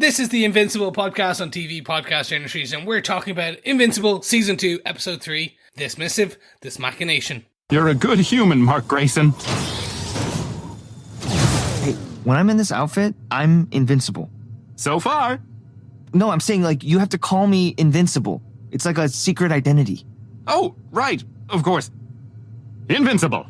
This is the Invincible Podcast on TV Podcast Industries, and we're talking about Invincible Season 2, Episode 3, This Missive, This Machination. You're a good human, Mark Grayson. Hey, when I'm in this outfit, I'm invincible. So far. No, I'm saying, you have to call me Invincible. It's like a secret identity. Oh, right. Of course. Invincible.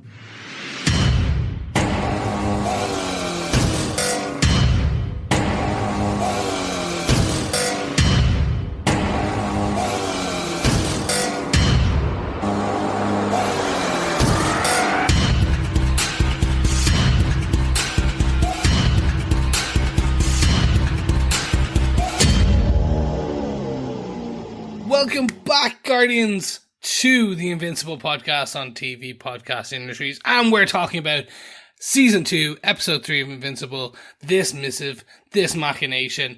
Welcome back, Guardians, to the Invincible Podcast on TV Podcast Industries, and we're talking about Season 2, Episode 3 of Invincible, This Missive, This Machination.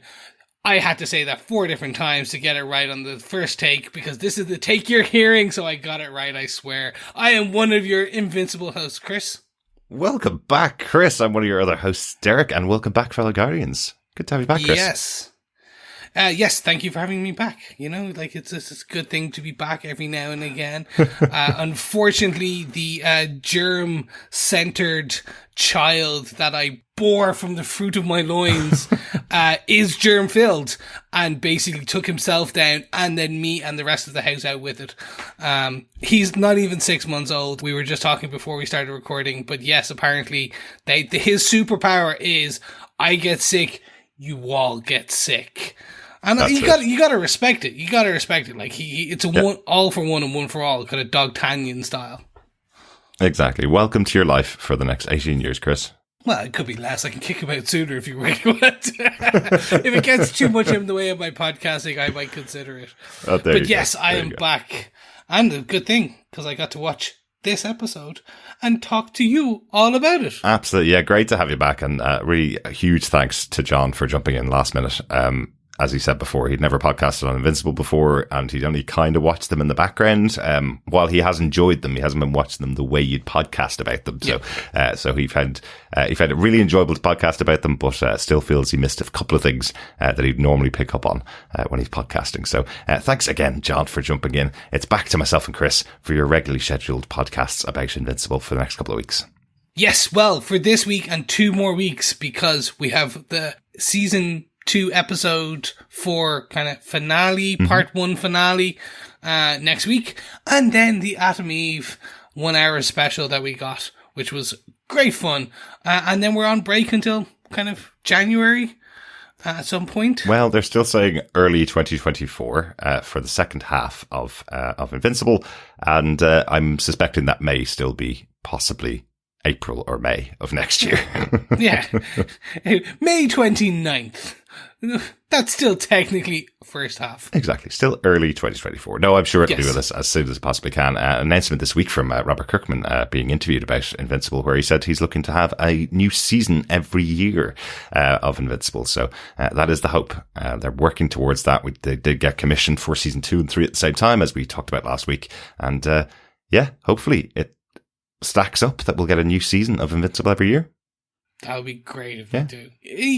I had to say that 4 different times to get it right on the first take, because this is the take you're hearing, so I got it right, I swear. I am one of your Invincible hosts, Chris. Welcome back, Chris. I'm one of your other hosts, Derek, and welcome back, fellow Guardians. Good to have you back, Chris. Yes, thank you for having me back. You know, it's a good thing to be back every now and again. Unfortunately, the germ-centered child that I bore from the fruit of my loins is germ-filled and basically took himself down and then me and the rest of the house out with it. He's not even 6 months old. We were just talking before we started recording, but yes, apparently his superpower is I get sick, you all get sick. And you gotta respect it. You gotta respect it. It's a one, all for one and one for all, kind of Dogtanian style. Exactly. Welcome to your life for the next 18 years, Chris. Well, it could be less. I can kick him out sooner if you really want. If it gets too much in the way of my podcasting, I might consider it. But yes, I am back. And a good thing, because I got to watch this episode and talk to you all about it. Absolutely. Yeah, great to have you back. And really a huge thanks to John for jumping in last minute. As he said before, he'd never podcasted on Invincible before, and he'd only kind of watched them in the background. While he has enjoyed them, he hasn't been watching them the way you'd podcast about them. Yeah. So he found it really enjoyable to podcast about them, but still feels he missed a couple of things that he'd normally pick up on when he's podcasting. So thanks again, John, for jumping in. It's back to myself and Chris for your regularly scheduled podcasts about Invincible for the next couple of weeks. Yes, well, for this week and 2 more weeks, because we have the Season 2 episode 4 kind of finale, part 1 finale, next week. And then the Atom Eve 1 hour special that we got, which was great fun. And then we're on break until kind of January at some point. Well, they're still saying early 2024 for the second half of Invincible. And I'm suspecting that may still be possibly April or May of next year. Yeah. May 29th. That's still technically first half. Exactly. Still early 2024. No, I'm sure it'll be with us as soon as it possibly can. Announcement this week from Robert Kirkman being interviewed about Invincible, where he said he's looking to have a new season every year of Invincible. So that is the hope. They're working towards that. They did get commissioned for season 2 and 3 at the same time, as we talked about last week. And hopefully it stacks up that we'll get a new season of Invincible every year. That would be great if we do.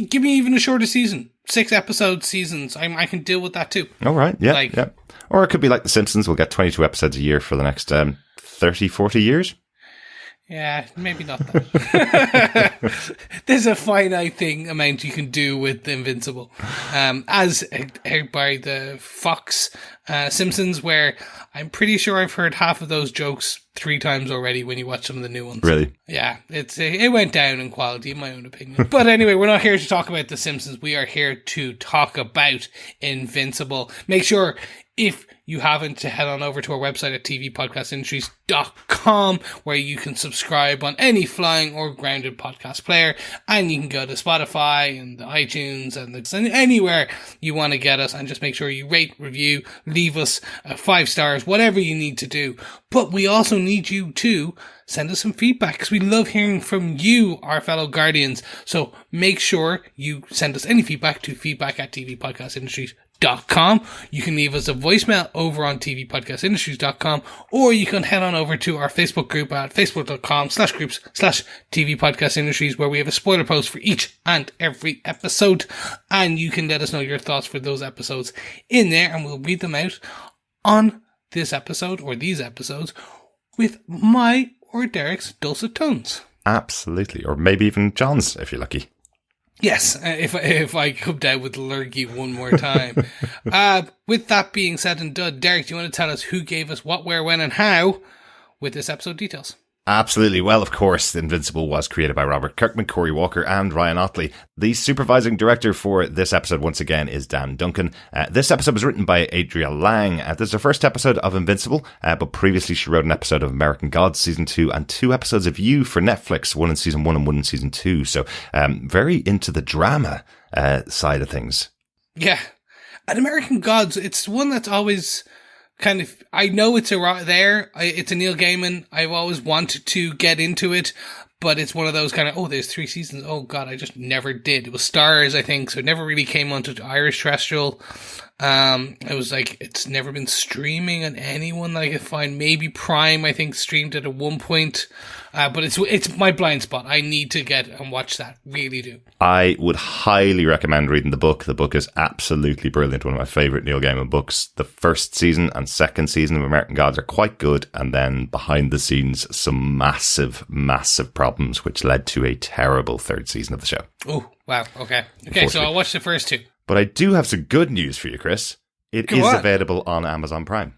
Give me even a shorter season. 6 episode seasons. I can deal with that too. All right. Yeah. Yeah. Or it could be like The Simpsons. We'll get 22 episodes a year for the next 30, 40 years. Yeah, maybe not that. There's a finite amount you can do with Invincible. As by the Fox Simpsons, where I'm pretty sure I've heard half of those jokes 3 times already when you watch some of the new ones. Really? Yeah, it went down in quality, in my own opinion. But anyway, we're not here to talk about The Simpsons. We are here to talk about Invincible. Make sure, if you haven't, to head on over to our website at tvpodcastindustries.com, where you can subscribe on any flying or grounded podcast player, and you can go to Spotify and iTunes and anywhere you want to get us, and just make sure you rate, review, leave us 5 stars, whatever you need to do. But we also need you to send us some feedback because we love hearing from you, our fellow Guardians. So make sure you send us any feedback to feedback@tvpodcastindustries.com. You can leave us a voicemail over on tvpodcastindustries.com, or you can head on over to our Facebook group at facebook.com/groups/tvpodcastindustries, where we have a spoiler post for each and every episode. And you can let us know your thoughts for those episodes in there, and we'll read them out on this episode or these episodes with my or Derek's dulcet tones. Absolutely. Or maybe even John's, if you're lucky. Yes, if I come down with lurgy one more time. With that being said and done, Derek, do you want to tell us who gave us what, where, when, and how with this episode details? Absolutely. Well, of course, Invincible was created by Robert Kirkman, Corey Walker, and Ryan Otley. The supervising director for this episode, once again, is Dan Duncan. This episode was written by Adria Lang. This is her first episode of Invincible, but previously she wrote an episode of American Gods Season 2 and 2 episodes of You for Netflix, one in Season 1 and one in Season 2. So very into the drama side of things. Yeah. And American Gods, it's one that's always... kind of, I know it's it's a Neil Gaiman. I've always wanted to get into it, but it's one of those kind of, there's 3 seasons. Oh God, I just never did. It was Stars, I think, so it never really came onto Irish terrestrial. It was like, it's never been streaming on anyone that I could find. Maybe Prime, I think, streamed it at one point. But it's my blind spot. I need to get and watch that. Really do. I would highly recommend reading the book. The book is absolutely brilliant. One of my favourite Neil Gaiman books. The first season and second season of American Gods are quite good. And then behind the scenes, some massive, massive problems, which led to a terrible third season of the show. Oh, wow. Okay, so I'll watch the first 2. But I do have some good news for you, Chris. It is available on Amazon Prime.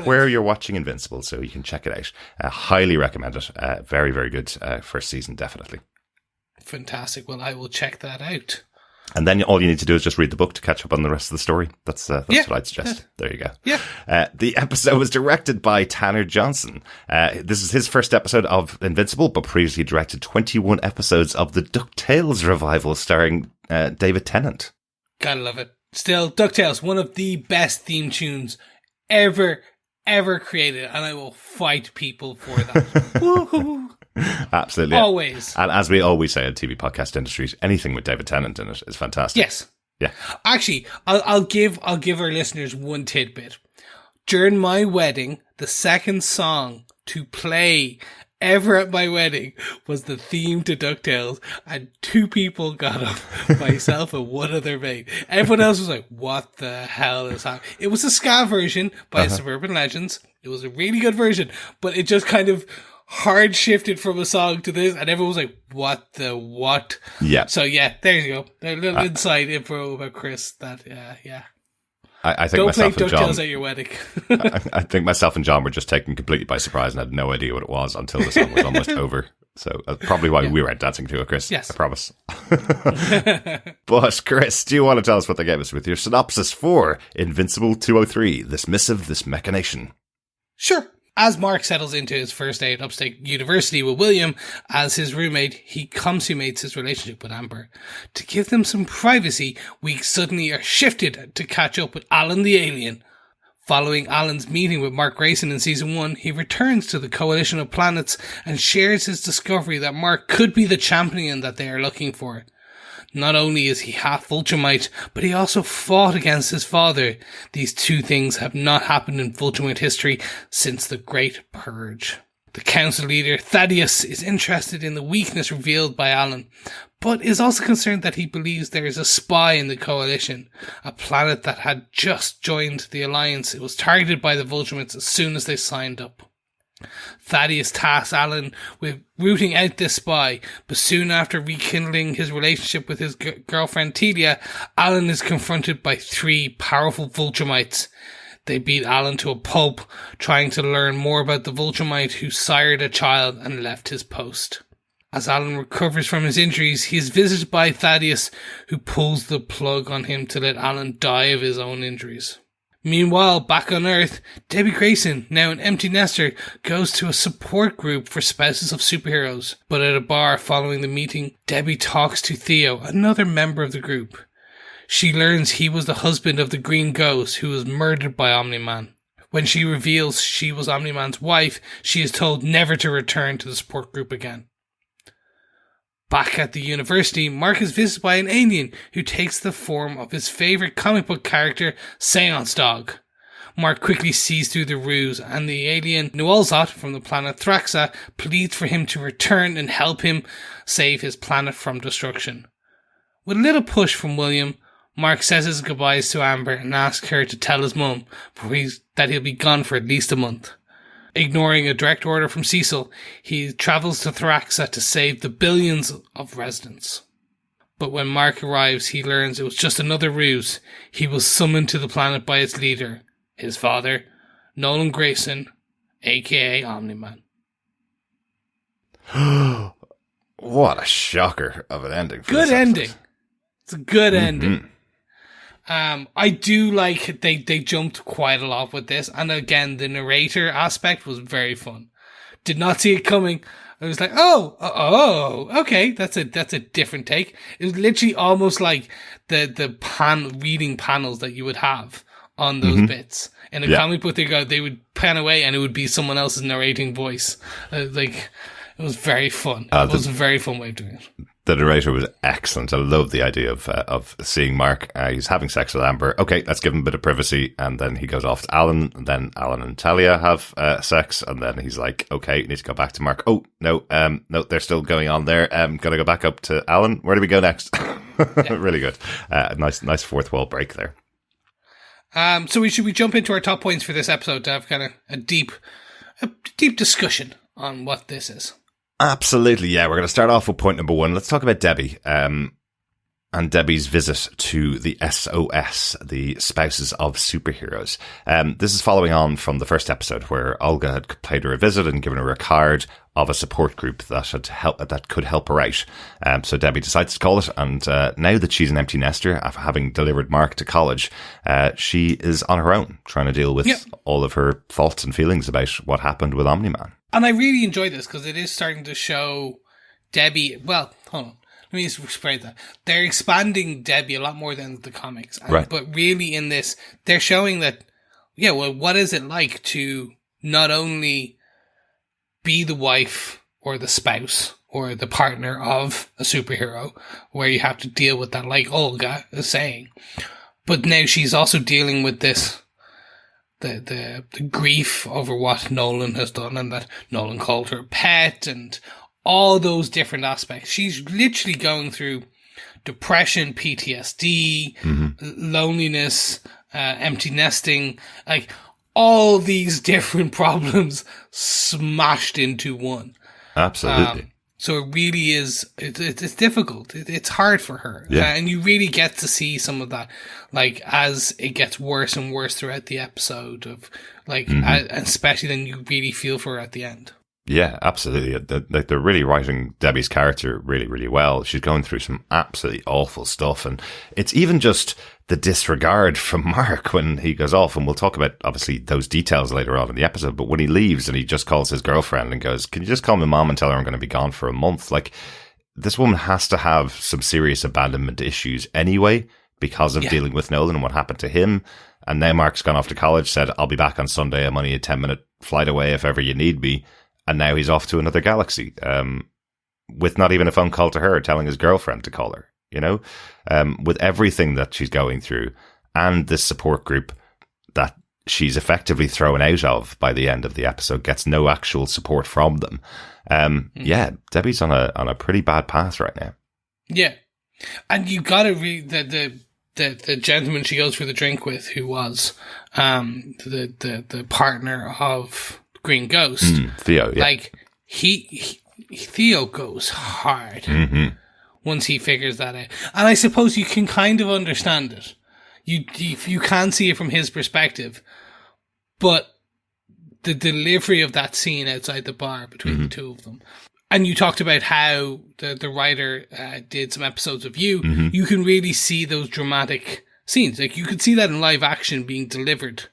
Where you're watching Invincible, so you can check it out. Highly recommend it. Very, very good first season, definitely. Fantastic. Well, I will check that out. And then all you need to do is just read the book to catch up on the rest of the story. That's what I'd suggest. There you go. Yeah. The episode was directed by Tanner Johnson. This is his first episode of Invincible, but previously directed 21 episodes of the DuckTales revival starring David Tennant. Gotta love it. Still, DuckTales, one of the best theme tunes ever created, and I will fight people for that. Woohoo! Absolutely. Always. And as we always say at TV Podcast Industries, anything with David Tennant in it is fantastic. Yes. Yeah. Actually, I'll give our listeners one tidbit. During my wedding, the second song to play ever at my wedding was the theme to DuckTales, and 2 people got up, myself and one other mate. Everyone else was like, what the hell is happening? It was a ska version by Suburban Legends. It was a really good version, but it just kind of hard shifted from a song to this, and everyone was like, what the what? Yeah. So yeah, there you go. A little inside info about Chris that, yeah. I think don't myself play and John, DuckTales at your wedding. I think myself and John were just taken completely by surprise and had no idea what it was until the song was almost over. So that's probably why we weren't dancing to it, Chris. Yes. I promise. But Chris, do you want to tell us what they gave us with your synopsis for Invincible 203, this missive, this machination? Sure. As Mark settles into his first day at Upstate University with William as his roommate, he consummates his relationship with Amber. To give them some privacy, we suddenly are shifted to catch up with Alan the alien. Following Alan's meeting with Mark Grayson in Season 1, he returns to the Coalition of Planets and shares his discovery that Mark could be the champion that they are looking for. Not only is he half Vulturite, but he also fought against his father. These 2 things have not happened in Vulturite history since the Great Purge. The council leader, Thaedus, is interested in the weakness revealed by Alan, but is also concerned that he believes there is a spy in the Coalition, a planet that had just joined the Alliance. It was targeted by the Vulturites as soon as they signed up. Thaedus tasks Alan with rooting out this spy, but soon after rekindling his relationship with his girlfriend Telia, Alan is confronted by 3 powerful Vulturites. They beat Alan to a pulp, trying to learn more about the Vulturite who sired a child and left his post. As Alan recovers from his injuries, he is visited by Thaedus, who pulls the plug on him to let Alan die of his own injuries. Meanwhile, back on Earth, Debbie Grayson, now an empty nester, goes to a support group for spouses of superheroes. But at a bar following the meeting, Debbie talks to Theo, another member of the group. She learns he was the husband of the Green Ghost who was murdered by Omni-Man. When she reveals she was Omni-Man's wife, she is told never to return to the support group again. Back at the university, Mark is visited by an alien who takes the form of his favourite comic book character, Séance Dog. Mark quickly sees through the ruse, and the alien Nuolzot from the planet Thraxa pleads for him to return and help him save his planet from destruction. With a little push from William, Mark says his goodbyes to Amber and asks her to tell his mum that he'll be gone for at least a month. Ignoring a direct order from Cecil, he travels to Thraxa to save the billions of residents. But when Mark arrives, he learns it was just another ruse. He was summoned to the planet by its leader, his father, Nolan Grayson, aka Omni-Man. What a shocker of an ending. Good ending. It's a good ending. I do like they jumped quite a lot with this, and again the narrator aspect was very fun. Did not see it coming. I was like, okay, that's a different take. It was literally almost like the reading panels that you would have on those bits in a comic book. They would pan away and it would be someone else's narrating voice. It was very fun. It was a very fun way of doing it. The narrator was excellent. I love the idea of seeing Mark. He's having sex with Amber. Okay, let's give him a bit of privacy. And then he goes off to Alan. And then Alan and Talia have sex. And then he's like, okay, need to go back to Mark. Oh, no, they're still going on there. Gotta go back up to Alan. Where do we go next? Really good. Nice fourth wall break there. So should we jump into our top points for this episode to have kind of a deep discussion on what this is? Absolutely, yeah. We're going to start off with point number 1. Let's talk about Debbie and Debbie's visit to the SOS, the Spouses of Superheroes. This is following on from the first episode where Olga had paid her a visit and given her a card of a support group that could help her out. So Debbie decides to call it, and now that she's an empty nester, after having delivered Mark to college, she is on her own, trying to deal with all of her thoughts and feelings about what happened with Omni-Man. And I really enjoy this because it is starting to show Debbie. Well, hold on. Let me just rephrase that. They're expanding Debbie a lot more than the comics. Right. But really in this, they're showing that, what is it like to not only be the wife or the spouse or the partner of a superhero, where you have to deal with that, like Olga is saying, but now she's also dealing with this. The grief over what Nolan has done, and that Nolan called her pet, and all those different aspects. She's literally going through depression, PTSD, loneliness, empty nesting, like all these different problems smashed into one. Absolutely. So it really is, it's difficult. It's hard for her. Yeah. And you really get to see some of that, like, as it gets worse and worse throughout the episode of, like, and especially then you really feel for her at the end. Yeah, absolutely. They're really writing Debbie's character really, really well. She's going through some absolutely awful stuff. And it's even just the disregard from Mark when he goes off. And we'll talk about, obviously, those details later on in the episode. But when he leaves and he just calls his girlfriend and goes, can you just call my mom and tell her I'm going to be gone for a month? Like, this woman has to have some serious abandonment issues anyway because of dealing with Nolan and what happened to him. And now Mark's gone off to college, said, I'll be back on Sunday. I'm only a 10-minute flight away if ever you need me. And now he's off to another galaxy, with not even a phone call to her, telling his girlfriend to call her, with everything that she's going through and this support group that she's effectively thrown out of by the end of the episode, gets no actual support from them. Yeah, Debbie's on a pretty bad path right now. Yeah. And you gotta read the gentleman she goes for the drink with, who was, the partner of Green Ghost, Theo, yeah. Like Theo goes hard once he figures that out, and I suppose you can kind of understand it. You can see it from his perspective, but the delivery of that scene outside the bar between the two of them, and you talked about how the writer did some episodes of You. You can really see those dramatic scenes. Like, you could see that in live action being delivered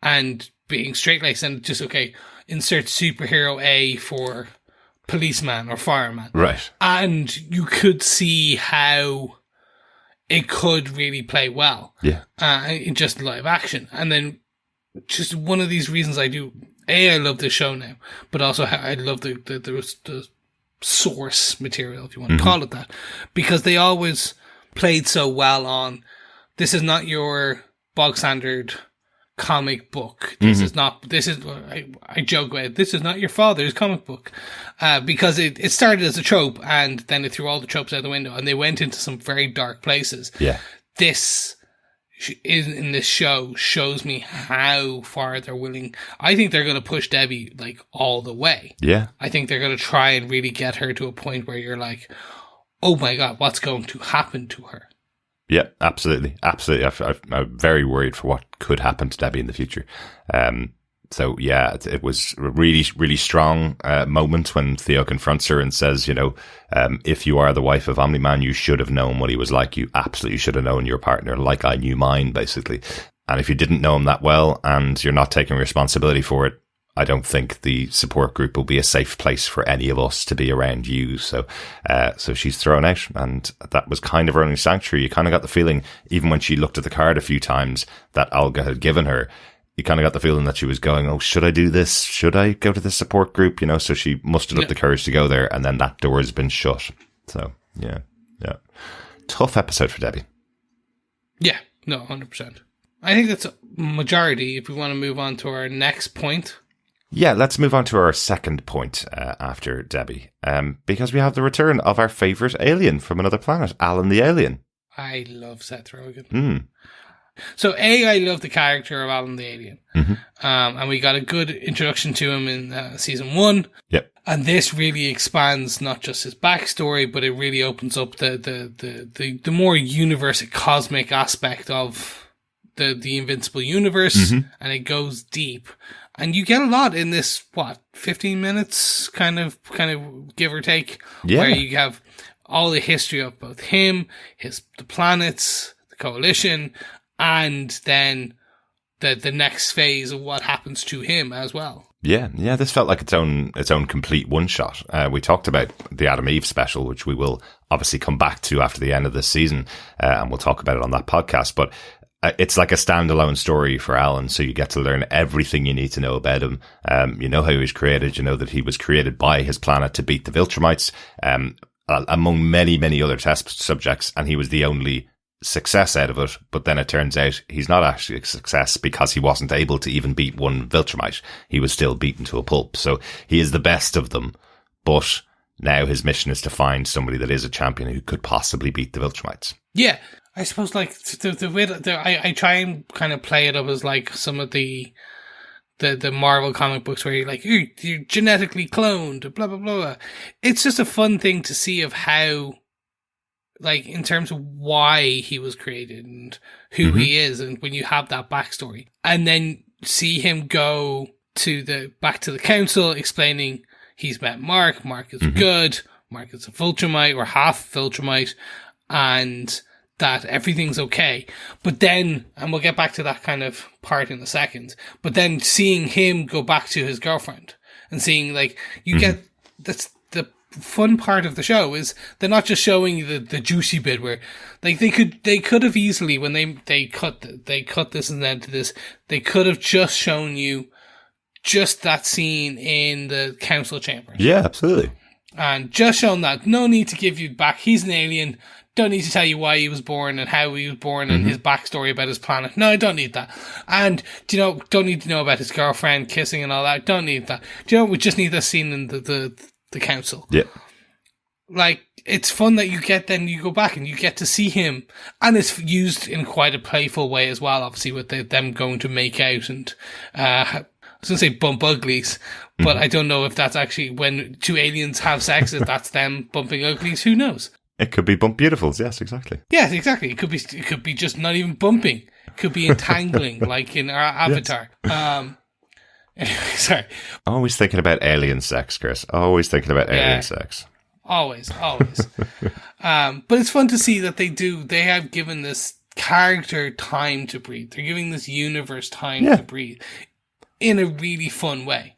and being straight-laced, and just, okay, insert superhero A for policeman or fireman. Right. And you could see how it could really play well. Yeah. In just live action. And then just one of these reasons I do. I love this show now, but also I love the source material, if you want to call it that, because they always played so well on, this is not your bog standard comic book. I joke about it, this is not your father's comic book, because it started as a trope and then it threw all the tropes out the window and they went into some very dark places. Yeah. This in this show shows me how far they're willing. I think they're going to push Debbie like all the way. Yeah. I think they're going to try and really get her to a point where you're like, oh my God, what's going to happen to her? Yeah, absolutely. Absolutely. I'm very worried for what could happen to Debbie in the future. So yeah, it was a really, really strong moment when Theo confronts her and says, if you are the wife of Omni-Man, you should have known what he was like. You absolutely should have known your partner like I knew mine, basically. And if you didn't know him that well and you're not taking responsibility for it, I don't think the support group will be a safe place for any of us to be around you. So she's thrown out, and that was kind of her only sanctuary. You kind of got the feeling, even when she looked at the card a few times that Olga had given her, you kind of got the feeling that she was going, oh, should I do this? Should I go to the support group? So she mustered up the courage to go there, and then that door has been shut. So, yeah. Tough episode for Debbie. Yeah, no, 100%. I think that's a majority if we want to move on to our next point. Yeah, let's move on to our second point after Debbie, because we have the return of our favourite alien from another planet, Alan the Alien. I love Seth Rogen. So I love the character of Alan the Alien. And we got a good introduction to him in season 1. Yep. And this really expands not just his backstory, but it really opens up the more universe cosmic aspect of the Invincible universe, and it goes deep. And you get a lot in this, 15 minutes, kind of give or take, where you have all the history of both him, the planets, the coalition, and then the next phase of what happens to him as well. Yeah, this felt like its own complete one shot. We talked about the Adam Eve special, which we will obviously come back to after the end of this season, and we'll talk about it on that podcast. But it's like a standalone story for Alan, so you get to learn everything you need to know about him. You know how he was created. You know that he was created by his planet to beat the Viltrumites, among many, many other test subjects, and he was the only success out of it. But then it turns out he's not actually a success because he wasn't able to even beat one Viltrumite. He was still beaten to a pulp. So he is the best of them, but now his mission is to find somebody that is a champion who could possibly beat the Viltrumites. Yeah. I suppose like the way that I try and kind of play it up as like some of the Marvel comic books where you're like, you're genetically cloned, blah, blah, blah. It's just a fun thing to see of how, like, in terms of why he was created and who he is, and when you have that backstory, and then see him go back to the council explaining he's met Mark is good, Mark is a Viltrumite or half Viltrumite, and that everything's okay. But then, and we'll get back to that kind of part in a second, but then seeing him go back to his girlfriend and seeing, like, you get, that's the fun part of the show, is they're not just showing you the juicy bit where, like, they could have easily, when they cut this and then to this, they could have just shown you just that scene in the council chambers. Yeah, absolutely. And just shown that. No need to give you back. He's an alien. Don't need to tell you why he was born and how he was born and his backstory about his planet. No, I don't need that. And, don't need to know about his girlfriend kissing and all that. Don't need that. We just need that scene in the council. Yeah. Like, it's fun that you go back and you get to see him. And it's used in quite a playful way as well, obviously, with them going to make out and, I was going to say bump uglies, but I don't know if that's actually when two aliens have sex, if that's them bumping uglies. Who knows? It could be bump beautifuls, yes, exactly. Yes, exactly. It could be just not even bumping. It could be entangling, like in our Avatar. Anyway, sorry. Always thinking about alien sex, Chris. Always thinking about alien sex. Always. But it's fun to see that they have given this character time to breathe. They're giving this universe time to breathe in a really fun way.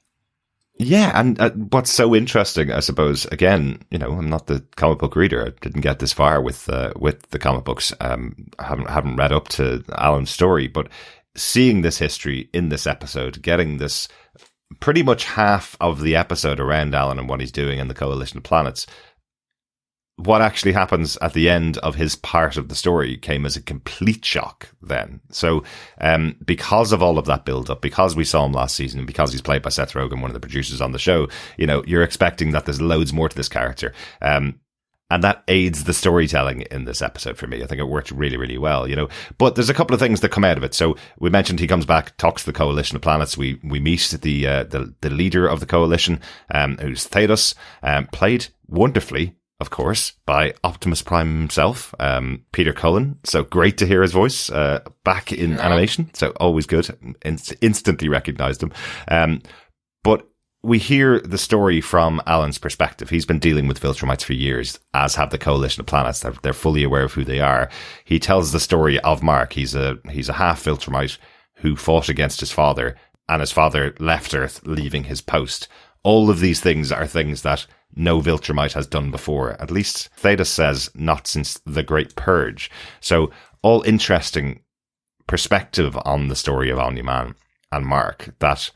Yeah, and what's so interesting, I suppose, again, I'm not the comic book reader. I didn't get this far with the comic books. I haven't read up to Alan's story, but seeing this history in this episode, getting this pretty much half of the episode around Alan and what he's doing in the Coalition of Planets, what actually happens at the end of his part of the story came as a complete shock then. So because of all of that build-up, because we saw him last season, and because he's played by Seth Rogen, one of the producers on the show, you know, you're expecting that there's loads more to this character. And that aids the storytelling in this episode for me. I think it worked really, really well, you know. But there's a couple of things that come out of it. So we mentioned he comes back, talks to the Coalition of Planets. We meet the leader of the Coalition, who's Thaedus, played wonderfully, of course, by Optimus Prime himself, Peter Cullen. So great to hear his voice back in animation. So always good. Instantly recognized him. But we hear the story from Alan's perspective. He's been dealing with Viltrumites for years, as have the Coalition of Planets. They're fully aware of who they are. He tells the story of Mark. He's a half Viltrumite who fought against his father, and his father left Earth, leaving his post. All of these things are things that no Viltrumite has done before. At least Thaedus says not since the Great Purge. So all interesting perspective on the story of Omni-Man and Mark, that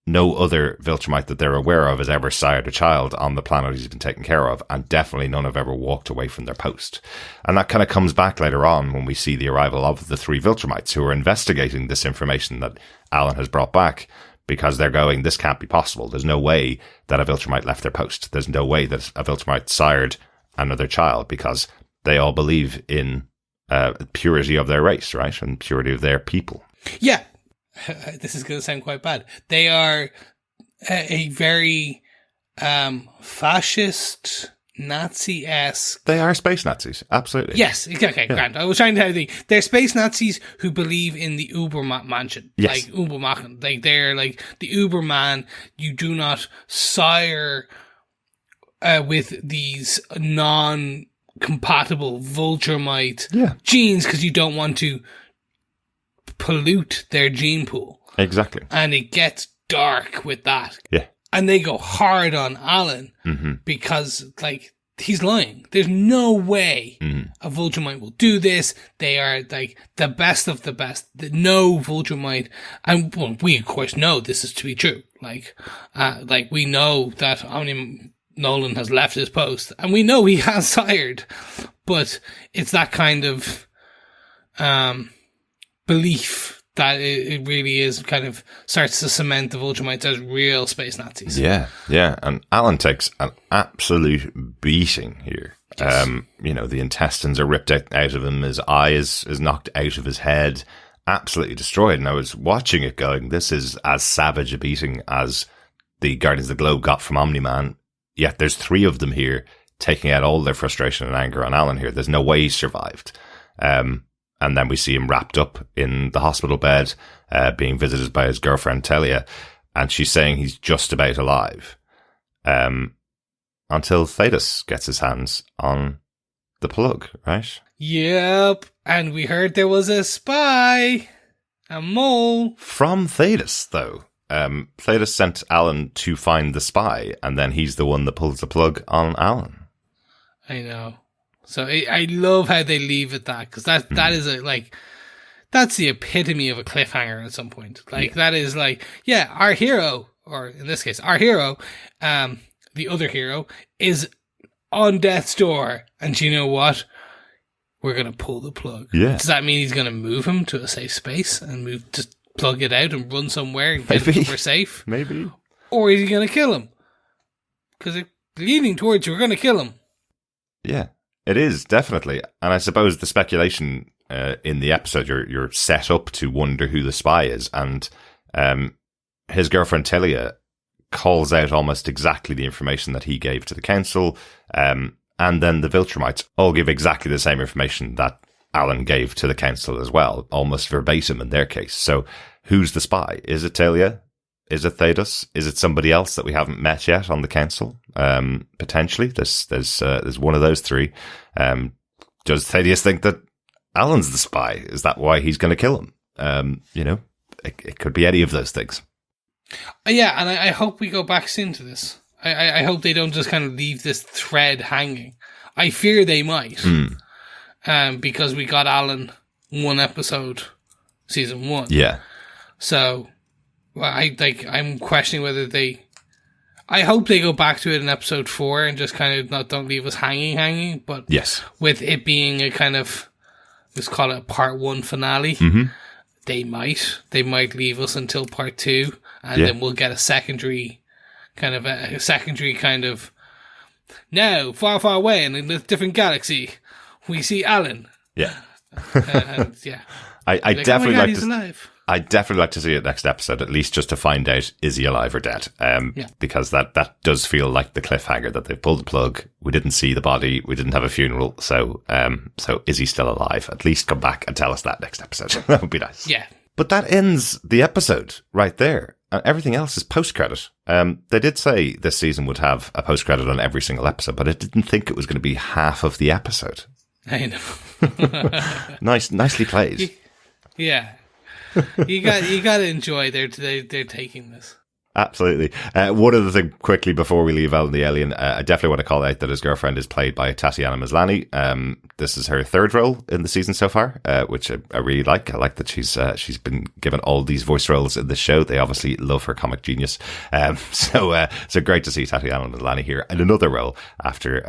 no other Viltrumite that they're aware of has ever sired a child on the planet he's been taken care of, and definitely none have ever walked away from their post. And that kind of comes back later on when we see the arrival of the 3 Viltrumites who are investigating this information that Alan has brought back, because they're going, this can't be possible. There's no way that a Viltrumite left their post. There's no way that a Viltrumite sired another child, because they all believe in purity of their race, right? And purity of their people. Yeah. This is going to sound quite bad. They are a very fascist, Nazi-esque. They are space Nazis, absolutely. Yes, okay, yeah. Grand. I was trying to think. They're space Nazis who believe in the Ubermansion. Yes. Like Ubermachen. Like they're like the Uberman. You do not sire with these non-compatible Viltrumite genes, because you don't want to pollute their gene pool. Exactly. And it gets dark with that. Yeah. And they go hard on Alan because, like, he's lying. There's no way a Viltrumite will do this. They are, like, the best of the best. No Viltrumite. And well, we, of course, know this is to be true. Like we know that Nolan has left his post. And we know he has sired. But it's that kind of belief that it really is kind of starts to cement the Viltrumites as real space Nazis. Yeah. And Alan takes an absolute beating here. Yes. You know, the intestines are ripped out of him. His eye is knocked out of his head. Absolutely destroyed. And I was watching it going, this is as savage a beating as the Guardians of the Globe got from Omni-Man. Yet there's 3 of them here taking out all their frustration and anger on Alan here. There's no way he survived. And then we see him wrapped up in the hospital bed, being visited by his girlfriend, Telia. And she's saying he's just about alive. Until Thaedus gets his hands on the plug, right? Yep. And we heard there was a spy. A mole. From Thaedus, though. Thaedus sent Alan to find the spy. And then he's the one that pulls the plug on Alan. I know. So I love how they leave it that, because that is that's the epitome of a cliffhanger at some point. Like that is like, yeah, our hero, or in this case, our hero, the other hero is on death's door, and you know what? We're gonna pull the plug. Yeah. Does that mean he's gonna move him to a safe space and just plug it out and run somewhere and get him somewhere safe? Maybe. Or is he gonna kill him? Because it's leaning towards we're gonna kill him. Yeah. It is, definitely. And I suppose the speculation in the episode, you're set up to wonder who the spy is. And his girlfriend Telia calls out almost exactly the information that he gave to the council. And then the Viltrumites all give exactly the same information that Alan gave to the council as well, almost verbatim in their case. So who's the spy? Is it Telia? Is it Thaedus? Is it somebody else that we haven't met yet on the council? Potentially. There's one of those 3. Does Thaedus think that Alan's the spy? Is that why he's going to kill him? You know, it could be any of those things. Yeah, and I hope we go back soon to this. I hope they don't just kind of leave this thread hanging. I fear they might. Because we got Alan one episode season 1. Yeah. So, well, I'm questioning whether I hope they go back to it in episode 4 and just kind of don't leave us hanging. But Yes. with it being a kind of, let's call it a part 1 finale, they might leave us until part 2, and then we'll get a secondary kind of, now, far, far away in a different galaxy, we see Alan. Yeah. And I definitely like he's alive. I'd definitely like to see it next episode, at least just to find out, is he alive or dead? Because that does feel like the cliffhanger, that they've pulled the plug. We didn't see the body. We didn't have a funeral. So is he still alive? At least come back and tell us that next episode. That would be nice. Yeah. But that ends the episode right there. And everything else is post-credit. They did say this season would have a post-credit on every single episode, but I didn't think it was going to be half of the episode. I know. Nicely played. Yeah. You got to enjoy they're taking this. Absolutely. One other thing quickly before we leave Alan the Alien, I definitely want to call out that his girlfriend is played by Tatiana Maslany. This is her 3rd role in the season so far, which I really like. I like that she's been given all these voice roles in the show. They obviously love her comic genius. So great to see Tatiana Maslany here in another role after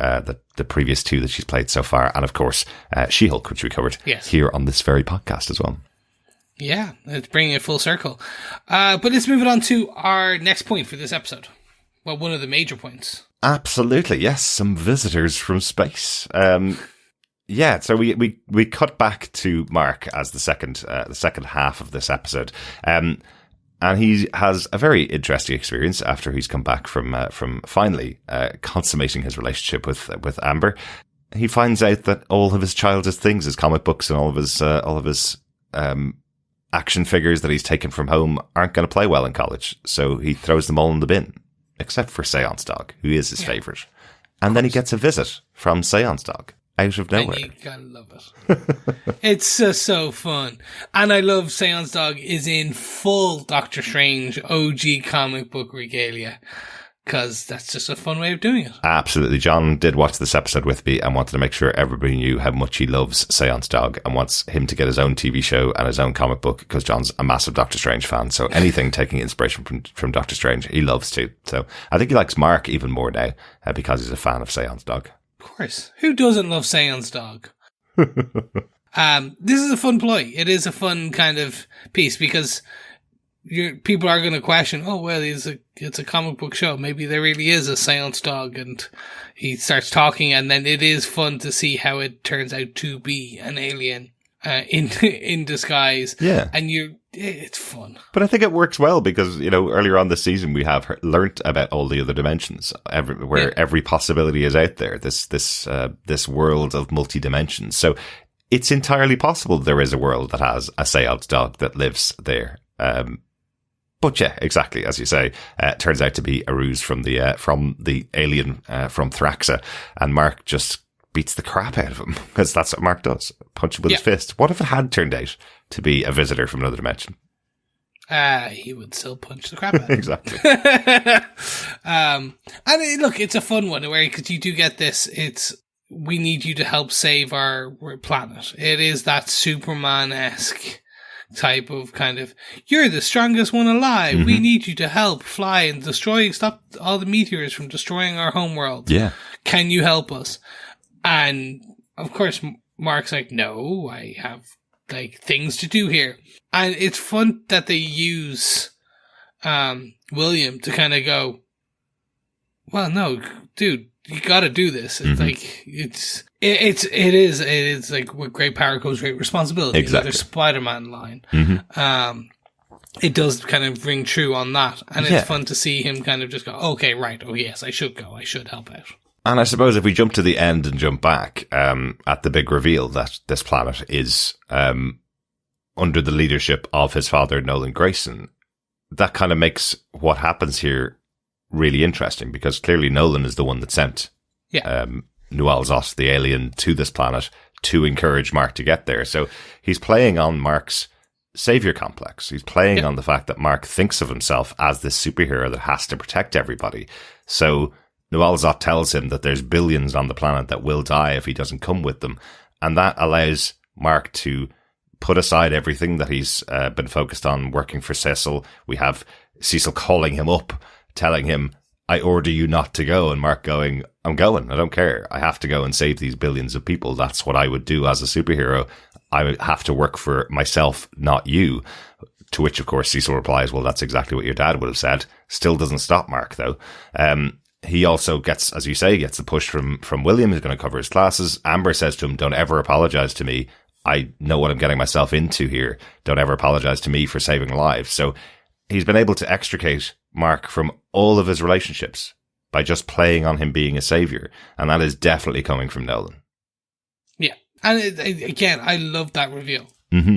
the previous 2 that she's played so far. And of course, She-Hulk, which we covered here on this very podcast as well. Yeah, it's bringing it full circle. But let's move it on to our next point for this episode. Well, one of the major points. Absolutely, yes. Some visitors from space. So we cut back to Mark as the second half of this episode. And he has a very interesting experience after he's come back from finally consummating his relationship with Amber. He finds out that all of his childhood things, his comic books and all of his action figures that he's taken from home, aren't going to play well in college. So he throws them all in the bin, except for Séance Dog, who is his favourite. And then he gets a visit from Séance Dog out of nowhere. And you gotta love it. It's so fun. And I love Séance Dog is in full Doctor Strange OG comic book regalia, because that's just a fun way of doing it. Absolutely. John did watch this episode with me and wanted to make sure everybody knew how much he loves Séance Dog and wants him to get his own TV show and his own comic book, because John's a massive Doctor Strange fan. So anything taking inspiration from Doctor Strange, he loves too. So I think he likes Mark even more now because he's a fan of Séance Dog. Of course. Who doesn't love Séance Dog? This is a fun ploy. It is a fun kind of piece, because people are going to question, oh, well, it's a comic book show. Maybe there really is a Séance Dog. And he starts talking, and then it is fun to see how it turns out to be an alien in disguise. Yeah. And it's fun. But I think it works well because, earlier on this season, we have learnt about all the other dimensions, every possibility is out there, this world of multi-dimensions. So it's entirely possible there is a world that has a Séance Dog that lives there. But yeah, exactly as you say, turns out to be a ruse from the alien from Thraxa, and Mark just beats the crap out of him, because that's what Mark does. Punch him with his fist. What if it had turned out to be a visitor from another dimension? He would still punch the crap out of him. Exactly. And look, it's a fun one, because you do get this. We need you to help save our planet. It is that Superman-esque type of kind of, you're the strongest one alive. Mm-hmm. We need you to help fly and stop all the meteors from destroying our homeworld. Yeah. Can you help us? And of course, Mark's like, no, I have things to do here. And it's fun that they use William to kind of go, well, no, dude, you got to do this. It's it is like with great power comes great responsibility. Exactly. Another Spider-Man line. Mm-hmm. It does kind of ring true on that, and it's fun to see him kind of just go, okay, right, oh yes, I should go, I should help out. And I suppose if we jump to the end and jump back at the big reveal that this planet is under the leadership of his father, Nolan Grayson, that kind of makes what happens here really interesting, because clearly Nolan is the one that sent Nuolzot, the alien, to this planet to encourage Mark to get there. So he's playing on Mark's savior complex. He's playing on the fact that Mark thinks of himself as this superhero that has to protect everybody. So Nuolzot tells him that there's billions on the planet that will die if he doesn't come with them. And that allows Mark to put aside everything that he's been focused on working for Cecil. We have Cecil calling him up, telling him, I order you not to go. And Mark going, I'm going. I don't care. I have to go and save these billions of people. That's what I would do as a superhero. I would have to work for myself, not you. To which, of course, Cecil replies, well, that's exactly what your dad would have said. Still doesn't stop Mark, though. He also gets, as you say, gets the push from William, who's going to cover his classes. Amber says to him, don't ever apologize to me. I know what I'm getting myself into here. Don't ever apologize to me for saving lives. So he's been able to extricate Mark from all of his relationships by just playing on him being a savior. And that is definitely coming from Nolan. Yeah. And again, I love that reveal. Mm-hmm.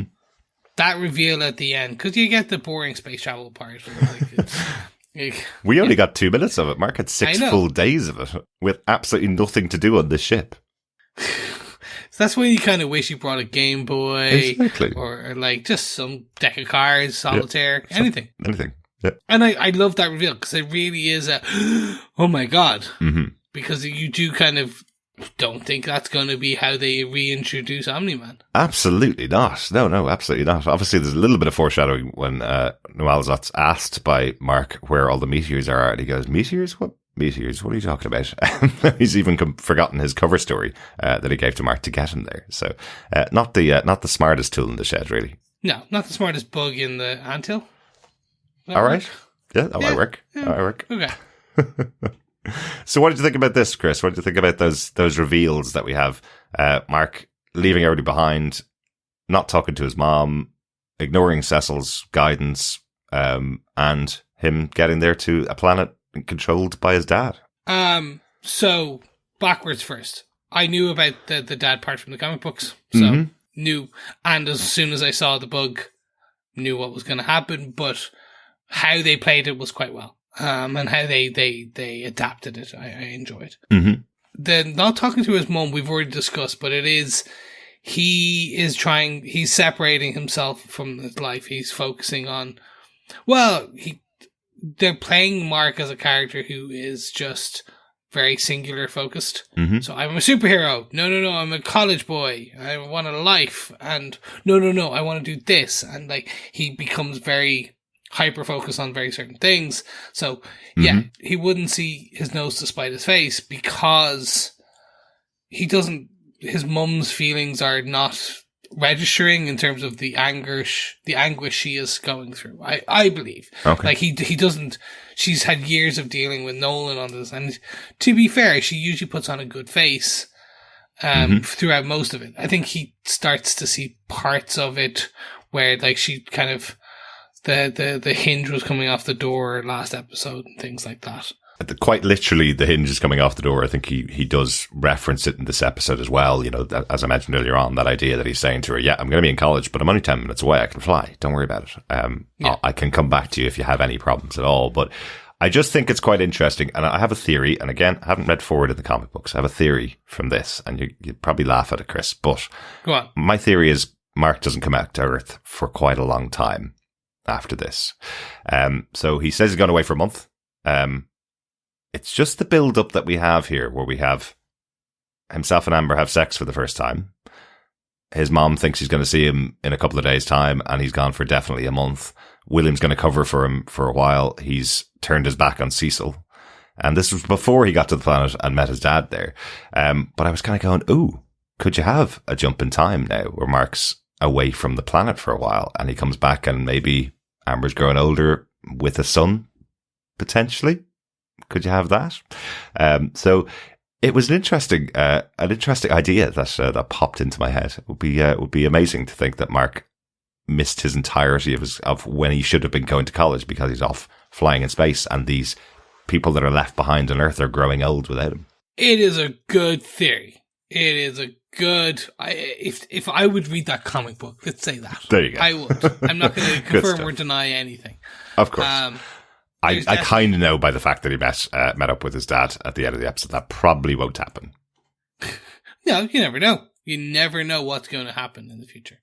That reveal at the end, because you get the boring space travel part. We only got 2 minutes of it. Mark had 6 full days of it with absolutely nothing to do on this ship. So that's when you kind of wish you brought a Game Boy. Exactly. Or like just some deck of cards, solitaire, anything. Anything. Yeah. And I love that reveal because it really is a, oh my God. Mm-hmm. Because you do kind of don't think that's going to be how they reintroduce Omni-Man. Absolutely not. No, absolutely not. Obviously, there's a little bit of foreshadowing when Nuolzot's asked by Mark where all the meteors are, and he goes, meteors? What meteors? What are you talking about? He's even forgotten his cover story that he gave to Mark to get him there. So, not the smartest tool in the shed, really. No, not the smartest bug in the anthill. All right. Yeah, that might work. Yeah. That might work. Okay. So what did you think about this, Chris? What did you think about those reveals that we have? Mark leaving everybody behind, not talking to his mom, ignoring Cecil's guidance, and him getting there to a planet controlled by his dad. So backwards first. I knew about the dad part from the comic books, so knew, and as soon as I saw the bug, knew what was going to happen, but how they played it was quite well. And how they adapted it, I enjoyed. Mm-hmm. The not talking to his mum, we've already discussed, but he's separating himself from his life. He's focusing on, they're playing Mark as a character who is just very singular focused. Mm-hmm. So I'm a superhero. No, I'm a college boy. I want a life. And no, I want to do this. And like, he becomes very hyper focus on very certain things. So yeah, he wouldn't see his nose to spite his face because his mum's feelings are not registering in terms of the anguish she is going through. I believe. Okay. Like he doesn't, she's had years of dealing with Nolan on this, and to be fair, she usually puts on a good face throughout most of it. I think he starts to see parts of it where like she kind of the hinge was coming off the door last episode and things like that. Quite literally, the hinge is coming off the door. I think he does reference it in this episode as well. You know, that, as I mentioned earlier on, that idea that he's saying to her, yeah, I'm going to be in college, but I'm only 10 minutes away. I can fly. Don't worry about it. I can come back to you if you have any problems at all. But I just think it's quite interesting. And I have a theory. And again, I haven't read forward in the comic books. I have a theory from this. And you'd probably laugh at it, Chris. But go on. My theory is Mark doesn't come back to Earth for quite a long time after this. So he says he's gone away for a month. It's just the build-up that we have here, where we have himself and Amber have sex for the first time. His mom thinks he's going to see him in a couple of days' time, and he's gone for definitely a month. William's going to cover for him for a while. He's turned his back on Cecil. And this was before he got to the planet and met his dad there. But I was kind of going, ooh, could you have a jump in time now where Mark's away from the planet for a while, and he comes back and maybe Amber's growing older with a son, potentially? Could you have that? So it was an interesting idea that popped into my head. It would be amazing to think that Mark missed his entirety of when he should have been going to college because he's off flying in space, and these people that are left behind on Earth are growing old without him. It is a good theory. It is a good. If I would read that comic book, let's say that. There you go. I would. I'm not going to confirm or deny anything. Of course. I kind of know by the fact that he met up with his dad at the end of the episode that probably won't happen. No, you never know. You never know what's going to happen in the future.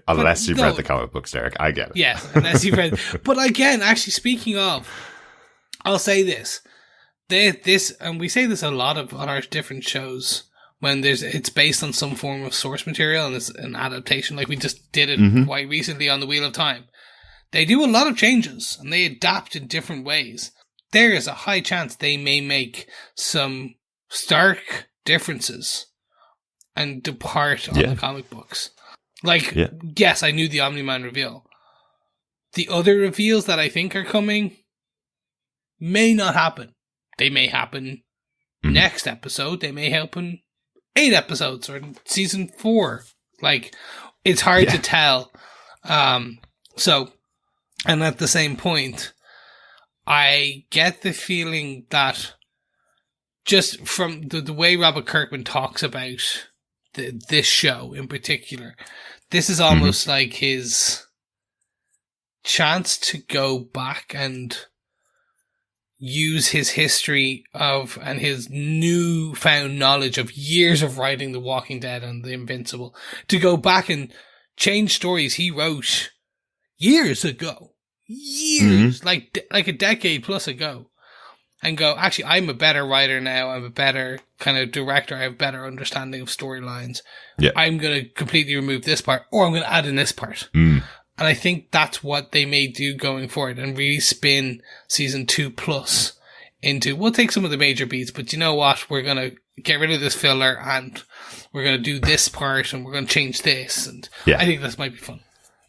Unless you've read the comic books, Derek. I get it. Yes, unless you've read. But again, actually, speaking of, I'll say this. And we say this a lot on our different shows when it's based on some form of source material and it's an adaptation, like we just did it quite recently on the Wheel of Time. They do a lot of changes and they adapt in different ways. There is a high chance they may make some stark differences and depart on the comic books. Like, yes, I knew the Omni-Man reveal. The other reveals that I think are coming may not happen. They may happen next episode. They may happen 8 episodes or season 4. Like, it's hard to tell. So, and at the same point, I get the feeling that just from the way Robert Kirkman talks about this show in particular, this is almost like his chance to go back and use his history of and his newfound knowledge of years of writing The Walking Dead and The Invincible to go back and change stories he wrote years ago, like a decade plus ago, and go, actually, I'm a better writer now. I'm a better kind of director. I have better understanding of storylines. Yeah. I'm going to completely remove this part, or I'm going to add in this part. And I think that's what they may do going forward and really spin season 2 plus into, we'll take some of the major beats, but you know what? We're going to get rid of this filler and we're going to do this part and we're going to change this. And I think this might be fun.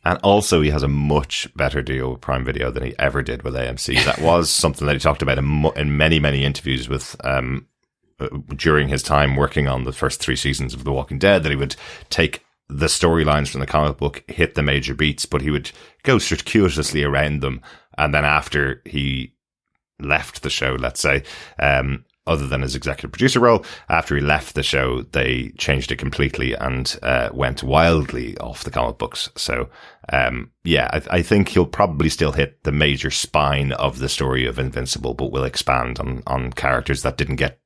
And also, he has a much better deal with Prime Video than he ever did with AMC. That was something that he talked about in many, many interviews with during his time working on the first 3 seasons of The Walking Dead, that he would take the storylines from the comic book, hit the major beats, but he would go circuitously around them. And then after he left the show, let's say, other than his executive producer role, after he left the show, they changed it completely and went wildly off the comic books. So, I think he'll probably still hit the major spine of the story of Invincible, but will expand on characters that didn't get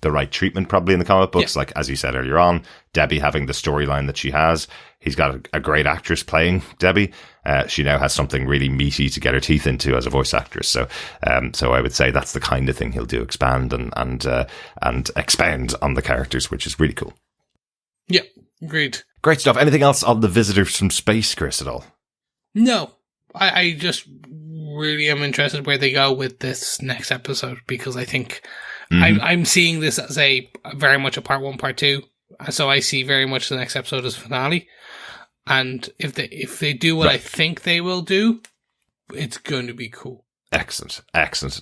the right treatment probably in the comic books. Like, as you said earlier on, Debbie having the storyline that she has. He's got a great actress playing Debbie. She now has something really meaty to get her teeth into as a voice actress. So I would say that's the kind of thing he'll do, expand and expound on the characters, which is really cool. Yeah, agreed. Great stuff. Anything else on the Visitors from Space, Chris, at all? No, I just really am interested where they go with this next episode, because I think I'm seeing this as a very much a part 1, part 2. So I see very much the next episode as finale. And if they do what I think they will do, it's going to be cool. Excellent.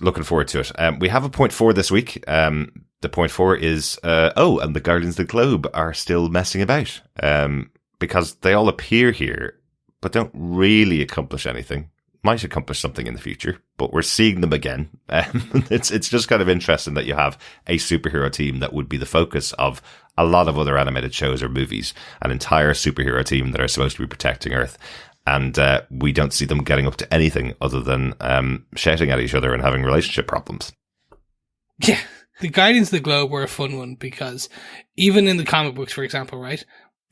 Looking forward to it. We have a point 4 this week. The point 4 is, and the Guardians of the Globe are still messing about. Because they all appear here, but don't really accomplish anything. Might accomplish something in the future, but we're seeing them again. It's just kind of interesting that you have a superhero team that would be the focus of a lot of other animated shows or movies, an entire superhero team that are supposed to be protecting Earth. And we don't see them getting up to anything other than shouting at each other and having relationship problems. Yeah, the Guardians of the Globe were a fun one, because even in the comic books, for example, right,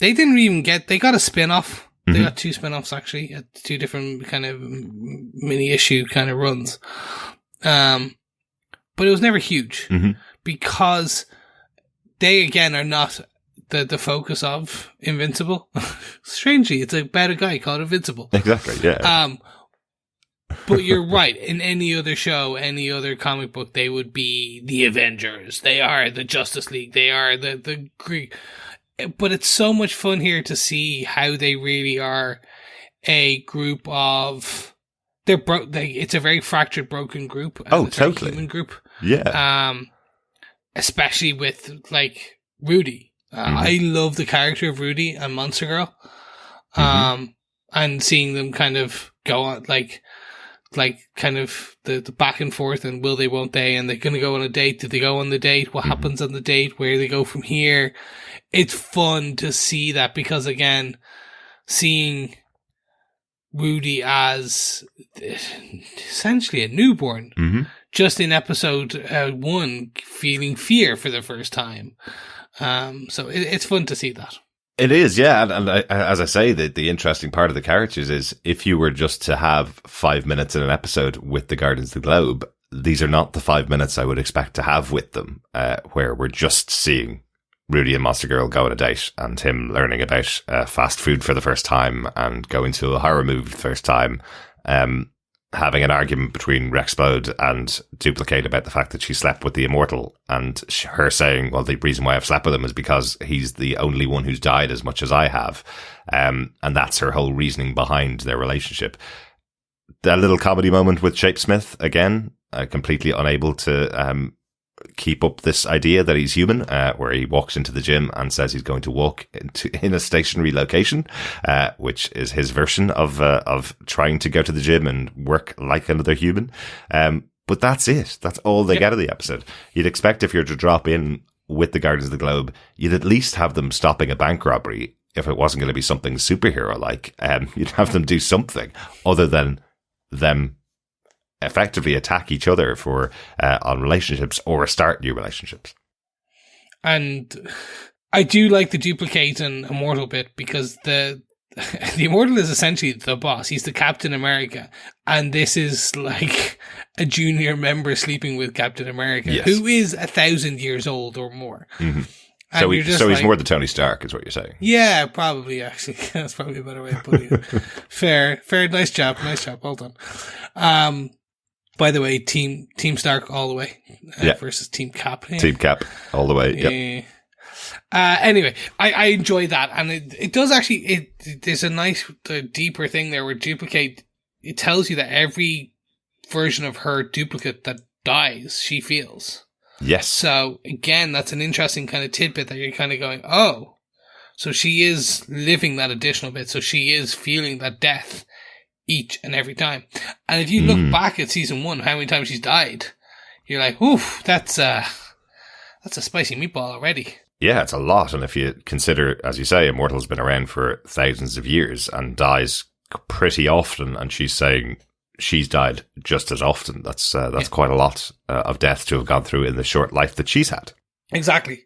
they didn't even they got a spin-off. They got 2 spin-offs, actually, at 2 different kind of mini-issue kind of runs. But it was never huge, because they, again, are not the focus of Invincible. Strangely, it's about a guy called Invincible. Exactly, yeah. But you're right. In any other show, any other comic book, they would be the Avengers. They are the Justice League. They are the Greek... But it's so much fun here to see how they really are a group of... it's a very fractured, broken group. Totally. Human group. Yeah. Especially with, like, Rudy. I love the character of Rudy and Monster Girl. And seeing them kind of go on, like kind of the back and forth and will they, won't they, and they're going to go on a date. Did they go on the date? What happens on the date? Where they go from here? It's fun to see that, because again, seeing Rudy as essentially a newborn, just in episode 1, feeling fear for the first time. So it's fun to see that. It is, yeah. And as I say, the interesting part of the characters is, if you were just to have 5 minutes in an episode with the Guardians of the Globe, these are not the 5 minutes I would expect to have with them, where we're just seeing Rudy and Monster Girl go on a date, and him learning about fast food for the first time and going to a horror movie for the first time, having an argument between Rexplode and Duplicate about the fact that she slept with the Immortal, and her saying, well, the reason why I've slept with him is because he's the only one who's died as much as I have. And that's her whole reasoning behind their relationship. That little comedy moment with Shapesmith, again, completely unable to keep up this idea that he's human, where he walks into the gym and says he's going to walk in a stationary location, which is his version of trying to go to the gym and work like another human. But that's it. That's all they get of the episode. You'd expect if you're to drop in with the Guardians of the Globe, you'd at least have them stopping a bank robbery. If it wasn't going to be something superhero-like, you'd have them do something other than them effectively attack each other for on relationships or start new relationships. And I do like the Duplicate and Immortal bit, because the Immortal is essentially the boss. He's the Captain America, and this is like a junior member sleeping with Captain America, yes, who is 1,000 years old or more. Mm-hmm. So, he's more the Tony Stark, is what you're saying. Yeah, probably, actually. That's probably a better way of putting it. Fair. Nice job. Well done. By the way, Team Stark all the way versus Team Cap. Yeah. Team Cap all the way. Yep. Anyway, I enjoy that, and it does actually. There's a nice deeper thing there where Duplicate. It tells you that every version of her duplicate that dies, she feels. Yes. So again, that's an interesting kind of tidbit that you're kind of going, oh, so she is living that additional bit. So she is feeling that death each and every time. And if you look back at season 1, how many times she's died, you're like, oof, that's a spicy meatball already. Yeah, it's a lot. And if you consider, as you say, Immortal's been around for thousands of years and dies pretty often, and she's saying she's died just as often. That's quite a lot of death to have gone through in the short life that she's had. Exactly.